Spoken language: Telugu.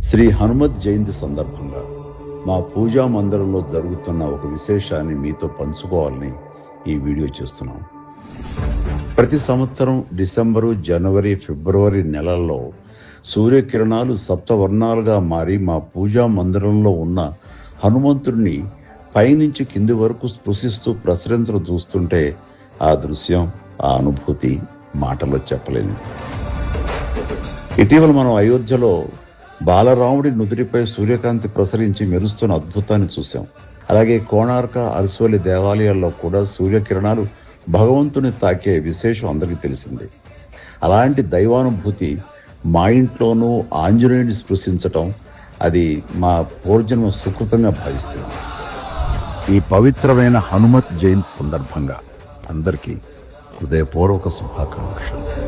శ్రీ హనుమత్ జయంతి సందర్భంగా మా పూజా మందిరంలో జరుగుతున్న ఒక విశేషాన్ని మీతో పంచుకోవాలని ఈ వీడియో చేస్తున్నాం. ప్రతి సంవత్సరం డిసెంబరు, జనవరి, ఫిబ్రవరి నెలల్లో సూర్యకిరణాలు సప్తవర్ణాలుగా మారి మా పూజా మందిరంలో ఉన్న హనుమంతుడిని పైనుంచి కింది వరకు స్పృశిస్తూ ప్రసరించడం చూస్తుంటే ఆ దృశ్యం, ఆ అనుభూతి మాటల్లో చెప్పలేనిది. ఇటీవల మనం అయోధ్యలో బాలరాముడి నుదుటిపై సూర్యకాంతి ప్రసరించి మెరుస్తున్న అద్భుతాన్ని చూశాం. అలాగే కోణార్క, అరసోలి దేవాలయాల్లో కూడా సూర్యకిరణాలు భగవంతుని తాకే విశేషం అందరికీ తెలిసిందే. అలాంటి దైవానుభూతి మా ఇంట్లోనూ ఆంజనేయుని స్పృశించటం, అది మా పూర్వజన్మ సుకృతంగా భావిస్తున్నాం. ఈ పవిత్రమైన హనుమత్ జయంతి సందర్భంగా అందరికీ హృదయపూర్వక శుభాకాంక్షలు.